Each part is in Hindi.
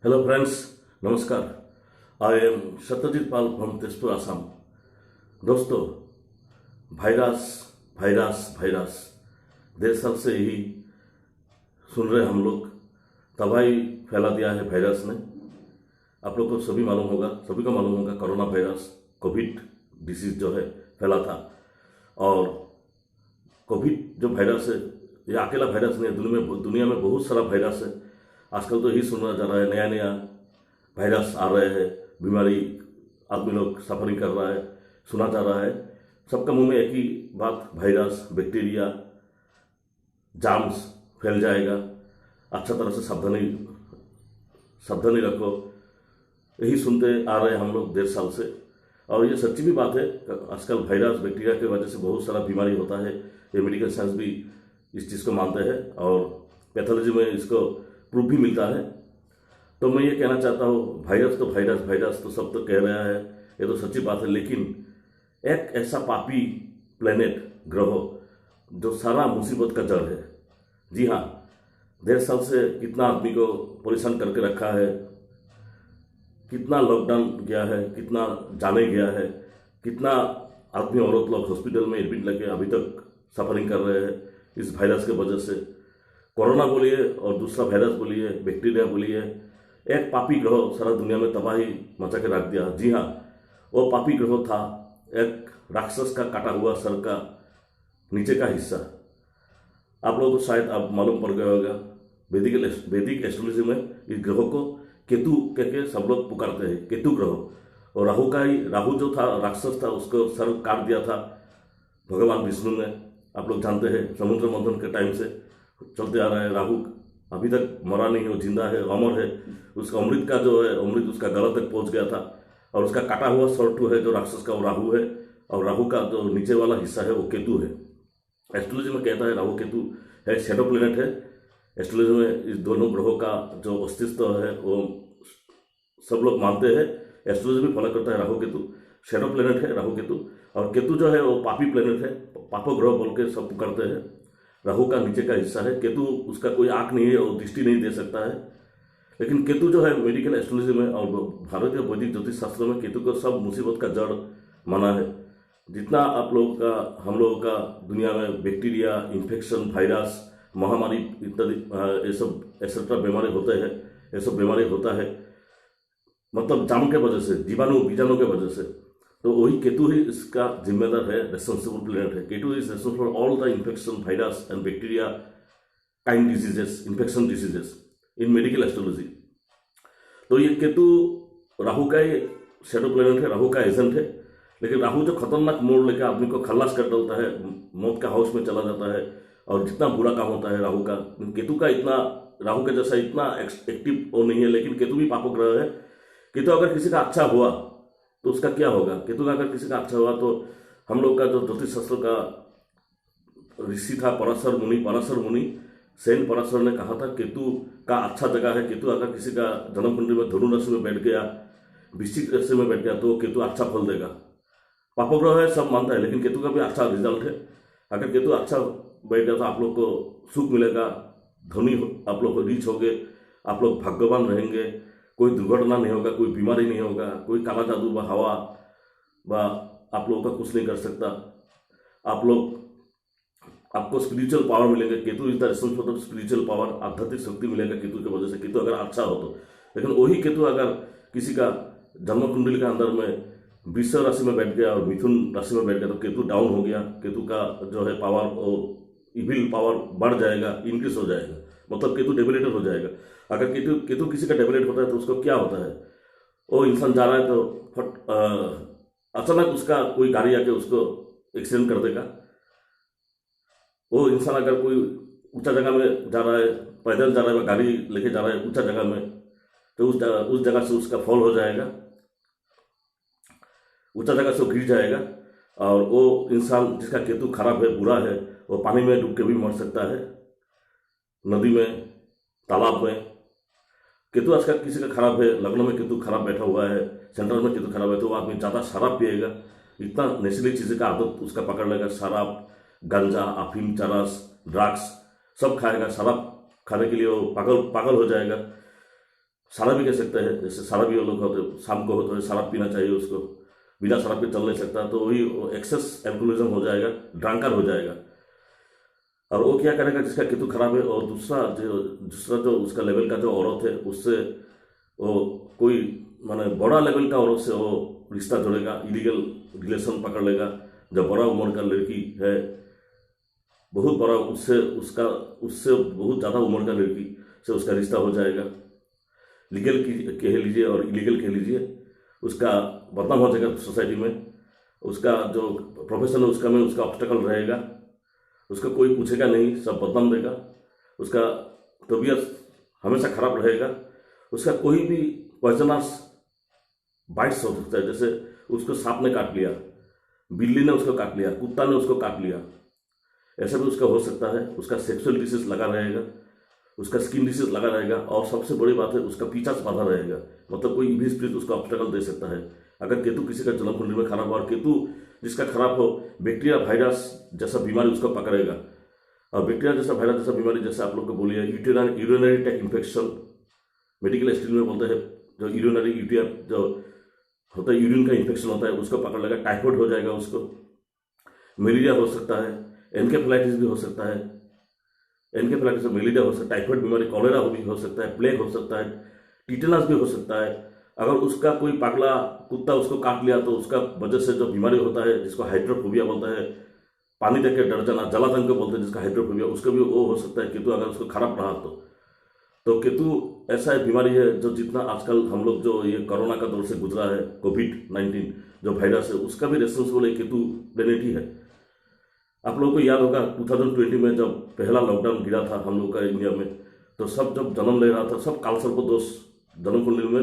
Hello friends, नमस्कार। I am Satyajit Pal from Tezpur Assam. दोस्तों, वायरस वायरस वायरस 1.5 साल से यही सुन रहे हम लोग। तबाही फैला दिया है वायरस ने। आप लोग को सभी मालूम होगा, सभी को मालूम होगा, कोरोना वायरस कोविड डिसीज जो है फैला था। और कोविड जो वायरस है ये अकेला वायरस नहीं है, दुनिया में बहुत सारा वायरस है। आजकल तो यही सुना जा रहा है, नया नया वायरस आ रहे हैं, बीमारी आदमी लोग सफरिंग कर रहा है, सुना जा रहा है। सबका मुंह में एक ही बात, वायरस, बैक्टीरिया, जार्म्स फैल जाएगा, अच्छा तरह से सावधानी रखो। यही सुनते आ रहे हैं हम लोग 1.5 साल से। और ये सच्ची भी बात है। आजकल वायरस बैक्टीरिया की वजह से बहुत सारा बीमारी होता है। ये मेडिकल साइंस भी इस चीज़ को मानते हैं और पैथोलॉजी में इसको प्रूफ भी मिलता है। तो मैं ये कहना चाहता हूँ, वायरस तो सब तो कह रहा है, ये तो सच्ची बात है। लेकिन एक ऐसा पापी प्लेनेट, ग्रह, जो सारा मुसीबत का जड़ है। जी हाँ, 1.5 साल से कितना आदमी को परेशान करके रखा है, कितना लॉकडाउन गया है, कितना जाने गया है, कितना आदमी औरत लोग हॉस्पिटल में एडमिट लगे अभी तक सफरिंग कर रहे हैं इस वायरस की वजह से। कोरोना बोलिए और दूसरा वायरस बोलिए, बैक्टीरिया बोलिए, एक पापी ग्रह सारा दुनिया में तबाही मचा के रख दिया। जी हाँ, वो पापी ग्रह था एक राक्षस का काटा हुआ सर का नीचे का हिस्सा। आप लोगों को शायद आप मालूम पड़ गया होगा, वैदिक एस्ट्रोलॉजी में इस ग्रह को केतु कह के सब लोग पुकारते हैं, केतु ग्रह। और राहु जो था राक्षस था, उसको सर काट दिया था भगवान विष्णु ने। आप लोग जानते हैं, समुद्र मंथन के टाइम से चलते आ रहा है। राहु अभी तक मरा नहीं है, वो जिंदा है, अमर है। उसका अमृत का जो है, अमृत उसका गला तक पहुंच गया था। और उसका काटा हुआ सर है जो राक्षस का, वो राहु है। और राहु का जो नीचे वाला हिस्सा है वो केतु है। एस्ट्रोलॉजी में कहता है राहु केतु है शैडो प्लेनेट है। एस्ट्रोलॉजी में इस दोनों ग्रहों का जो अस्तित्व है वो सब लोग मानते हैं। एस्ट्रोलॉजी भी फॉलो करता है राहु केतु शैडो प्लेनेट है, राहु केतु। और केतु जो है वो पापी प्लेनेट है, पापो ग्रह बोल के सब पुकारते हैं। राहु का नीचे का हिस्सा है। केतु, उसका कोई आंख नहीं है और दृष्टि नहीं दे सकता है। लेकिन केतु जो है मेडिकल एस्ट्रोलॉजी में और भारतीय वैदिक ज्योतिष शास्त्र में केतु को सब मुसीबत का जड़ माना है। जितना आप लोगों का, हम लोगों का दुनिया में बैक्टीरिया, इन्फेक्शन, वायरस, महामारी इत्यादि ये सब एक्सेट्रा बीमारी होते हैं, ये सब बीमारी होता है मतलब जाम के वजह से, बीजाणु के वजह से। तो वही केतु ही इसका जिम्मेदार है, रेस्पॉन्सिबल प्लेनेट है। Ketu is responsible for all the infection, virus and bacteria kind diseases, infection diseases in medical astrology. तो ये केतु राहु का ही शैडो प्लेनेट है, राहु का एजेंट है। लेकिन राहु जो खतरनाक मोड़ लेकर आदमी को खल्लास कर डालता है, मौत का हाउस में चला जाता है। और जितना बुरा काम होता है राहु का, केतु का इतना, राहु के जैसा इतना एक्टिव वो नहीं है। लेकिन केतु भी पापो ग्रह है। केतु अगर किसी का अच्छा हुआ तो उसका क्या होगा? केतु का अगर किसी का अच्छा हुआ तो हम लोग का जो ज्योतिष शास्त्र का ऋषि था पराशर मुनि, सेन पराशर ने कहा था केतु का अच्छा जगह है। केतु अगर किसी का जन्म कुंडली में धनु राशि में बैठ गया, वृश्चिक राशि में बैठ गया, तो केतु अच्छा फल देगा। पापग्रह है, सब मानता है, लेकिन केतु का भी अच्छा रिजल्ट है। अगर केतु अच्छा बैठ गया तो आप लोग को सुख मिलेगा, धनी आप लोग रिच होंगे, आप लोग भाग्यवान रहेंगे, कोई दुर्घटना नहीं होगा, कोई बीमारी नहीं होगा, कोई काला जादू व हवा व आप लोगों का कुछ नहीं कर सकता। आपको स्पिरिचुअल पावर मिलेगा। Ketu is the responsible for spiritual power, आध्यात्मिक शक्ति मिलेगा केतु की वजह से, केतु अगर अच्छा हो तो। लेकिन वही केतु अगर किसी का जन्म कुंडली के अंदर में वृष राशि में बैठ गया और मिथुन राशि में बैठ गया तो केतु डाउन हो गया। केतु का जो है पावर, वो इविल पावर बढ़ जाएगा, इंक्रीज हो जाएगा, मतलब केतु डेबिलेटेड हो जाएगा। अगर केतु किसी का डेबिलेट होता है तो उसको क्या होता है? वो इंसान जा रहा है तो अचानक उसका कोई गाड़ी आके उसको एक्सीडेंट कर देगा। वो इंसान अगर कोई ऊंचा जगह में जा रहा है, पैदल जा रहा है, गाड़ी लेके जा रहा है ऊंचा जगह में, तो उस जगह से उसका फॉल हो जाएगा, ऊंचा जगह से वो गिर जाएगा। और वो इंसान जिसका केतु खराब है, बुरा है, वो पानी में डूब के भी मर सकता है, नदी में, तालाब में। केतु आज का किसी का खराब है, लग्न में केतु खराब बैठा हुआ है, सेंट्रल में केतु खराब है, तो वो आदमी ज़्यादा शराब पिएगा, इतना नशीली चीज़ें का आदत उसका पकड़ लेगा। शराब, गांजा, अफीम, चरस, ड्रग्स सब खाएगा। शराब खाने के लिए वो पागल हो जाएगा। शराबी कह सकते हैं, जैसे शराबी लोग होते शाम को होते हैं शराब पीना चाहिए उसको, बिना शराब के चल नहीं सकता, तो वही एक्सेस एल्कोहलिज्म हो जाएगा, ड्रंकर हो जाएगा। और वो क्या करेगा जिसका केतु खराब है, और दूसरा जो उसका लेवल का जो औरत है उससे वो कोई माने बड़ा लेवल का औरत से वो रिश्ता जोड़ेगा, इलीगल रिलेशन पकड़ लेगा। जब बड़ा उम्र का लड़की है, बहुत बड़ा उससे बहुत ज़्यादा उम्र का लड़की से उसका रिश्ता हो जाएगा, लीगल की कह लीजिए और इलीगल कह लीजिए, उसका बदनाम हो जाएगा सोसाइटी में। उसका जो प्रोफेशन है उसका में उसका ऑब्स्टेकल रहेगा, उसका कोई पूछेगा नहीं, सब बदनाम देगा, उसका तबीयत हमेशा खराब रहेगा। उसका कोई भी पॉइजनस बाइट्स हो सकता है, जैसे उसको सांप ने काट लिया, बिल्ली ने उसको काट लिया, कुत्ता ने उसको काट लिया, ऐसा भी उसका हो सकता है। उसका सेक्सुअल डिसीज लगा रहेगा, उसका स्किन डिसीज लगा रहेगा, और सबसे बड़ी बात है उसका पीछा बांधा रहेगा, मतलब कोई इविल स्पिरिट उसका ऑब्स्टेकल दे सकता है। अगर केतु किसी का जन्म कुंडली में खराब हो, और केतु जिसका खराब हो, बैक्टीरिया वायरस जैसा बीमारी उसको पकड़ेगा। और बैक्टीरिया जैसा वायरस जैसा बीमारी जैसे आप लोग को बोलिए urinary tract infection, medical steel में बोलते हैं, जो यूरिनरी यूटिया जो होता है, यूरिन का इन्फेक्शन होता है, उसको पकड़ लेगा, टाइफाइड हो जाएगा उसको, मलेरिया हो सकता है, एनकेफेलाइटिस भी हो सकता है, एनकेफेलाइटिस से मलेरिया हो सकता है, टाइफाइड बीमारी, कॉलेरा भी हो सकता है, प्लेग हो सकता है, टिटेनस भी हो सकता है। अगर उसका कोई पागला कुत्ता उसको काट लिया तो उसका वजह से जो बीमारी होता है जिसको हाइड्रोफोबिया बोलता है, पानी देख के डर जाना, जलातंक बोलते हैं जिसका हाइड्रोफोबिया, उसका भी वो हो सकता है केतु अगर उसको खराब रहा तो केतु ऐसा एक बीमारी है जो जितना आजकल हम लोग जो ये कोरोना का दौर से गुजरा है, कोविड-19 जो वायरस है, उसका भी रेस्पॉन्सिबल केतु प्लेनेट ही है। आप लोगों को याद होगा 2020 में जब पहला लॉकडाउन गिरा था हम लोग का इंडिया में, तो सब जब जन्म ले रहा था सब कालसर्प दोष जन्म कुंडली में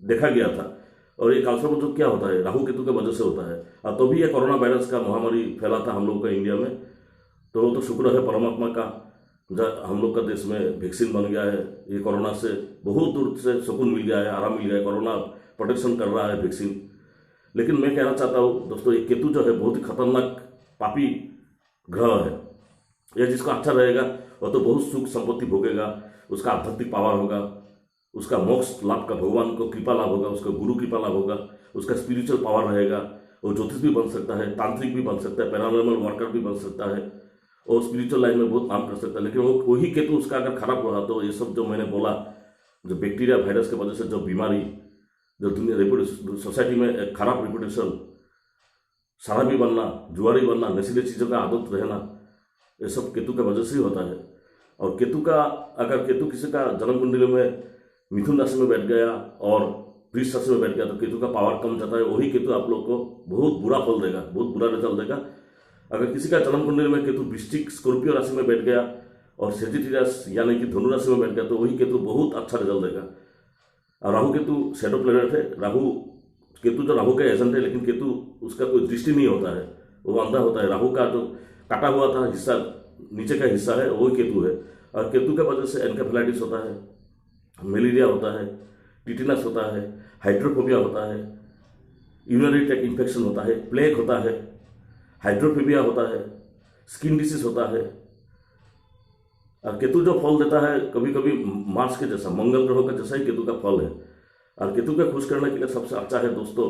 देखा गया था। और ये कालसर्प दोष क्या होता है, राहु केतु की वजह से होता है। और तो भी ये कोरोना वायरस का महामारी फैला था हम लोग का इंडिया में, तो शुक्र है परमात्मा का, जब हम लोग का देश में वैक्सीन बन गया है, ये कोरोना से बहुत दूर से सुकून मिल गया है, आराम मिल गया है, कोरोना प्रोटेक्शन कर रहा है वैक्सीन। लेकिन मैं कहना चाहता हूँ दोस्तों, ये केतु जो है बहुत ही खतरनाक पापी ग्रह है। यह जिसका अच्छा रहेगा वो तो बहुत सुख संपत्ति भोगेगा, उसका आध्यात्मिक पावर होगा, उसका मोक्ष लाभ का भगवान को कृपा लाभ होगा, उसका गुरु कृपा लाभ होगा, उसका स्पिरिचुअल पावर रहेगा, वो ज्योतिष भी बन सकता है, तांत्रिक भी बन सकता है, पैरानॉर्मल वर्कर भी बन सकता है, और स्पिरिचुअल लाइन में बहुत काम कर सकता है। लेकिन वो वही केतु उसका अगर खराब रहा तो ये सब जो मैंने बोला, जो बैक्टीरिया वायरस की वजह से जो बीमारी, जो दुनिया सोसाइटी में एक खराब रेपुटेशन, शराबी बनना, जुआरी बनना, नशीली चीज़ों का आदत रहना, ये सब केतु की वजह से ही होता है। और केतु का अगर केतु किसी का जन्म कुंडली में मिथुन राशि में बैठ गया और वृष राशि में बैठ गया तो केतु का पावर कम जाता है, वही केतु आप लोग को बहुत बुरा फल देगा, बहुत बुरा रिजल्ट देगा। अगर किसी का जन्म कुंडली में केतु वृश्चिक स्कॉर्पियो राशि में बैठ गया और सेजिटेरियस यानी कि धनु राशि में बैठ गया तो वही केतु बहुत अच्छा रिजल्ट देगा। और राहु केतु शैडो प्लैनेट है, केतु जो राहु का एजेंट है, लेकिन केतु उसका कोई दृष्टि नहीं होता है, वो अंधा होता है। राहु का जो काटा हुआ था हिस्सा, नीचे का हिस्सा है, वही केतु है। और केतु के वजह से एनकेफेलाइटिस होता है, मलेरिया होता है, टिटेनस होता है, हाइड्रोफोबिया होता है, यूरिनरी ट्रैक्ट इन्फेक्शन होता है, प्लेग होता है, हाइड्रोफोबिया होता है, स्किन डिसीज होता है। और केतु जो फल देता है कभी कभी मार्स के जैसा, मंगल ग्रह का जैसा ही केतु का फल है। और केतु को खुश करने के लिए सबसे अच्छा है दोस्तों,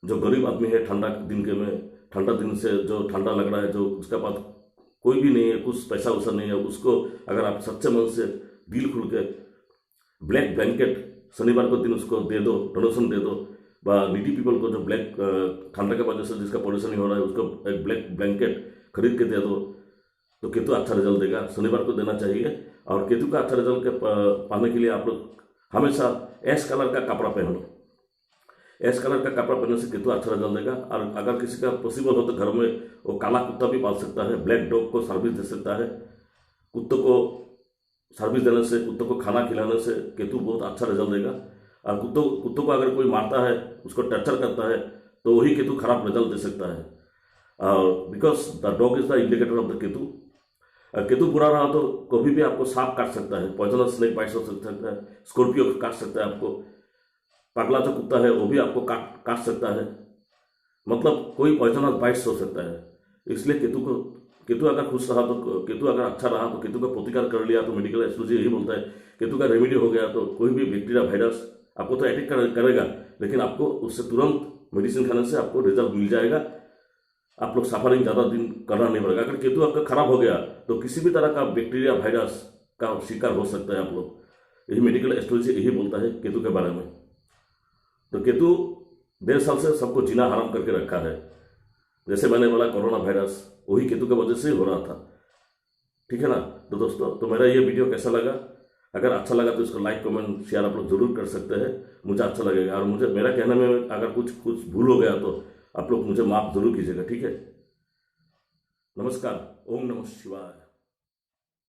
जो गरीब आदमी है, ठंडा दिन से जो ठंडा लग रहा है, जो उसके पास कोई भी नहीं है, कुछ पैसा वैसा नहीं है, उसको अगर आप सच्चे मन से दिल खुल के ब्लैक ब्लैंकेट शनिवार को दिन उसको दे दो, डोनेशन दे दो, नीडी पीपल को जो ब्लैक ठंडा के वजह से जिसका पॉल्यूशन नहीं हो रहा है उसको एक ब्लैक ब्लैंकेट खरीद के दे दो, तो केतु अच्छा रिजल्ट देगा। शनिवार को देना चाहिए। और केतु का अच्छा रिजल्ट पाने के लिए आप लोग हमेशा ऐश कलर का कपड़ा पहनो। ऐश कलर का कपड़ा पहनने से केतु अच्छा रिजल्ट देगा। और अगर किसी का पॉसिबल हो तो घर में वो काला कुत्ता भी पाल सकता है, ब्लैक डॉग को सर्विस दे सकता है। कुत्तों को सर्विस देने से, कुत्तों को खाना खिलाने से केतु बहुत अच्छा रिजल्ट देगा। और कुत्तों को अगर कोई मारता है, उसको टर्चर करता है, तो वही केतु खराब रिजल्ट दे सकता है। Because the dog is the indicator of the Ketu. Ketu बुरा रहा तो कभी भी आपको सांप काट सकता है, पॉइजनस स्नेक बाइट हो सकता है, स्कॉर्पियो काट सकता है आपको, पगला जो कुत्ता है वो भी आपको काट सकता है, मतलब कोई पॉइजनस बाइट्स हो सकता है। इसलिए केतु को केतु अगर खुश रहा तो केतु अगर अच्छा रहा तो केतु का प्रतिकार कर लिया तो मेडिकल एस्ट्रोलॉजी यही बोलता है केतु का रेमेडी हो गया तो कोई भी बैक्टीरिया वायरस आपको तो अटैक करेगा, लेकिन आपको उससे तुरंत मेडिसिन खाने से आपको रिजल्ट मिल जाएगा। आप लोग सफरिंग ज़्यादा दिन करना नहीं पड़ेगा। अगर केतु आपका खराब हो गया तो किसी भी तरह का बैक्टीरिया वायरस का शिकार हो सकता है आप लोग। यही मेडिकल एस्ट्रोलॉजी यही बोलता है केतु के बारे में। तो केतु 1.5 साल से सबको जीना हराम करके रखा है। जैसे मैंने बोला कोरोना वायरस वही केतु की वजह से ही हो रहा था, ठीक है ना। तो दोस्तों, तो मेरा ये वीडियो कैसा लगा? अगर अच्छा लगा तो इसको लाइक कमेंट शेयर आप लोग जरूर कर सकते हैं, मुझे अच्छा लगेगा। और मुझे मेरा कहने में अगर कुछ भूल हो गया तो आप लोग मुझे माफ जरूर कीजिएगा, ठीक है। नमस्कार। ओम नमः शिवाय।